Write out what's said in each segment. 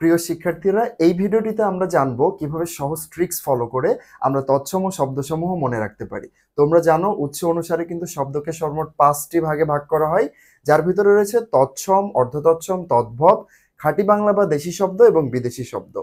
প্রিয় শিক্ষার্থীরা, এই ভিডিওটিতে আমরা জানবো কিভাবে সহজ ট্রিক্স ফলো করে আমরা তৎসম শব্দসমূহ মনে রাখতে পারি। তোমরা জানো উৎস অনুসারে কিন্তু শব্দকে সর্বমোট 5টি ভাগে ভাগ করা হয়, যার ভিতরে রয়েছে তৎসম, অর্ধতৎসম, তদ্ভব, খাঁটি বাংলা বা দেশি শব্দ এবং বিদেশি শব্দ।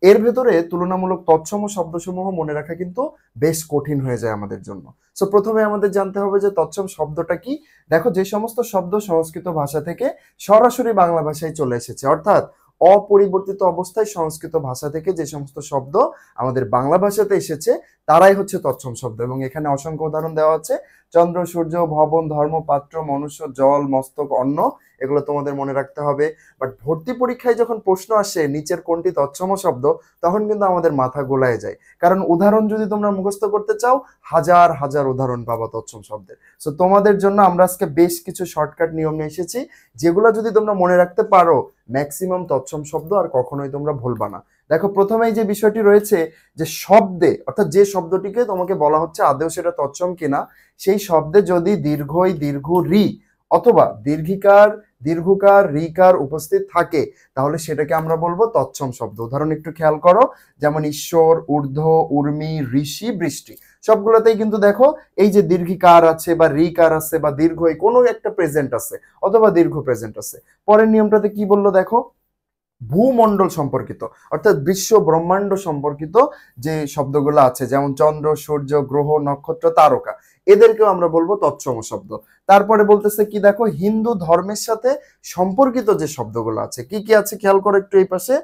এর ভেতরে তুলনামূলক তৎসম শব্দসমূহ মনে রাখা কিন্তু বেশ কঠিন হয়ে যায় আমাদের জন্য। সো প্রথমে আমাদের জানতে হবে যে তৎসম শব্দটা কি। দেখো, যে সমস্ত শব্দ সংস্কৃত ভাষা থেকে সরাসরি বাংলা ভাষায় চলে এসেছে, অর্থাৎ অপরিবর্তিত অবস্থায় সংস্কৃত ভাষা থেকে যে সমস্ত শব্দ আমাদের বাংলা ভাষাতে এসেছে তারাই হচ্ছে তৎসম শব্দ। এবং এখানে অসংখ্য উদাহরণ দেওয়া আছে: চন্দ্র, সূর্য, ভবন, ধর্ম, পাত্র, মনুষ্য, জল, মস্তক, অন্ন। এগুলো তোমাদের মনে রাখতে হবে। বাট ভর্তি পরীক্ষায় যখন প্রশ্ন আসে নিচের কোনটি তৎসম শব্দ, তখন কিন্তু আমাদের মাথা গোলায় যায়, কারণ উদাহরণ যদি তোমরা মুখস্থ করতে চাও হাজার হাজার উদাহরণ পাবা তৎসম শব্দের। সো তোমাদের জন্য আমরা আজকে বেশ কিছু শর্টকাট নিয়ম নিয়ে এসেছি, যেগুলো যদি তোমরা মনে রাখতে পারো ম্যাক্সিমাম তৎসম শব্দ আর কখনোই তোমরা ভুলবা না। দেখো, প্রথমেই যে বিষয়টি রয়েছে যে শব্দে, অর্থাৎ যে শব্দটিকে তোমাকে বলা হচ্ছে আদৌ সেটা তৎসম কিনা, সেই শব্দে যদি দীর্ঘই, দীর্ঘ রি অথবা দীর্ঘিকার, দীর্ঘকার, রিকার উপস্থিত থাকে, তাহলে সেটাকে আমরা বলবো তৎসম শব্দ। উদাহরণ একটু খেয়াল করো, যেমন ঈশ্বর, ঊর্ধ্ব, উর্মি, ঋষি, বৃষ্টি, সবগুলোতেই কিন্তু দেখো এই যে দীর্ঘিকার আছে বা রিকার আছে বা দীর্ঘই কোনো একটা প্রেজেন্ট আছে অথবা দীর্ঘ প্রেজেন্ট আছে। পরের নিয়মটাতে কি বললো দেখো, ভূমণ্ডল সম্পর্কিত অর্থাৎ বিশ্ব ব্রহ্মাণ্ড সম্পর্কিত যে শব্দগুলো আছে, যেমন চন্দ্র, সূর্য, গ্রহ, নক্ষত্র, তারকা, এদেরকেও আমরা বলবো তৎসম শব্দ। তারপরে বলতেছে কি দেখো, হিন্দু ধর্মের সাথে সম্পর্কিত যে শব্দগুলো আছে, কি কি আছে খেয়াল করো একটু এই পাশে: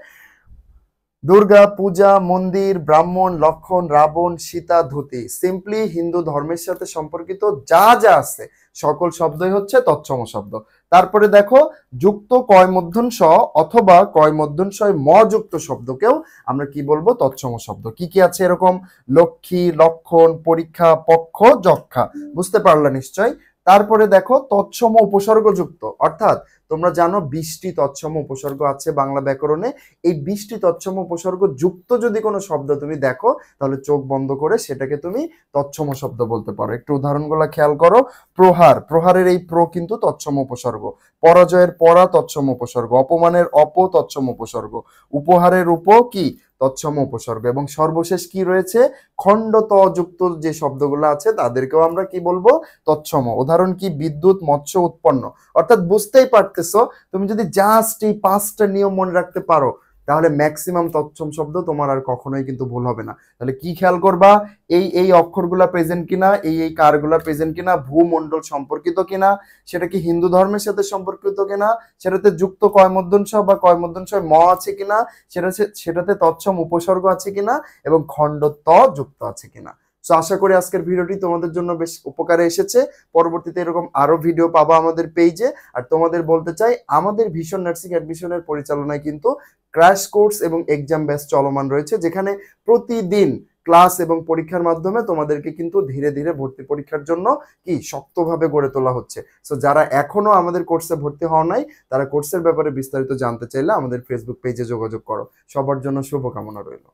দুর্গা পূজা, মন্দির, ব্রাহ্মণ, লক্ষণ, রাবণ, সীতা, ধুতি। সিম্পলি হিন্দু ধর্মের সাথে সম্পর্কিত যা যা আছে সকল শব্দই হচ্ছে তৎসম শব্দ। তারপরে দেখো, যুক্ত কয় মূর্ধন্য স অথবা কয় মূর্ধন্য স ম যুক্ত শব্দকেও আমরা কি বলবো তৎসম শব্দ। কি কি আছে এরকম: লক্ষ্মী, লক্ষণ, পরীক্ষা, পক্ষ, যক্ষা। বুঝতে পারলা নিশ্চয়। তারপরে দেখো, তৎসম উপসর্গ যুক্ত, অর্থাৎ তোমরা জানো 20টি তৎসম উপসর্গ আছে বাংলা ব্যাকরণে। এই 20টি তৎসম উপসর্গ যুক্ত যদি কোনো শব্দ তুমি দেখো, তাহলে চোখ বন্ধ করে সেটাকে তুমি তৎসম শব্দ বলতে পারো। একটু উদাহরণগুলো খেয়াল করো। প্রহার, প্রহারের এই প্র কিন্তু তৎসম উপসর্গ। পরাজয়ের পরা তৎসম উপসর্গ। অপমানের অপ তৎসম উপসর্গ। উপহারের উপ কি তৎসম উপসর্গ। এবং সর্বশেষ কি রয়েছে, খণ্ড ত যুক্ত যে শব্দগুলো আছে তাদেরকেও আমরা কি বলবো তৎসম। উদাহরণ কি, বিদ্যুৎ, মৎস্য, উৎপন্ন। অর্থাৎ বুঝতেই পারতেছো, তুমি যদি জাস্ট এই 5টা নিয়ম মনে রাখতে পারো, তাহলে ম্যাক্সিমাম তৎসম শব্দ তোমার আর কখনোই কিন্তু ভুল হবে না। তাহলে কি খেয়াল করবা, এই এই অক্ষরগুলা প্রেজেন্ট কিনা, এই এই কারগুলা প্রেজেন্ট কিনা, ভূমণ্ডল সম্পর্কিত কিনা, সেটা কি হিন্দু ধর্মের সাথে সম্পর্কিত কিনা, সেটাতে যুক্ত কয় মূর্ধন্য ষ বা কয় মূর্ধন্য ষ ম আছে কিনা, সেটাতে তৎসম উপসর্গ আছে কিনা, এবং খণ্ড ত যুক্ত আছে কিনা। সো আশা করি আজকের ভিডিওটি তোমাদের জন্য বেশ উপকারে এসেছে। পরবর্তীতে এরকম আরো ভিডিও পাবো আমাদের পেজে। আর তোমাদের বলতে চাই, আমাদের ভিশন নার্সিং অ্যাডমিশনের পরিচালনায় কিন্তু ক্র্যাশ কোর্স এবং এক্সাম ব্যাচ চলমান রয়েছে, যেখানে প্রতিদিন ক্লাস এবং পরীক্ষার মাধ্যমে তোমাদেরকে কিন্তু ধীরে ধীরে ভর্তি পরীক্ষার জন্য কি শক্তভাবে গড়ে তোলা হচ্ছে। সো যারা এখনো আমাদের কোর্সে ভর্তি হওয়া নাই, তারা কোর্সের ব্যাপারে বিস্তারিত জানতে চাইলে আমাদের ফেসবুক পেজে যোগাযোগ করো। সবার জন্য শুভকামনা রইল।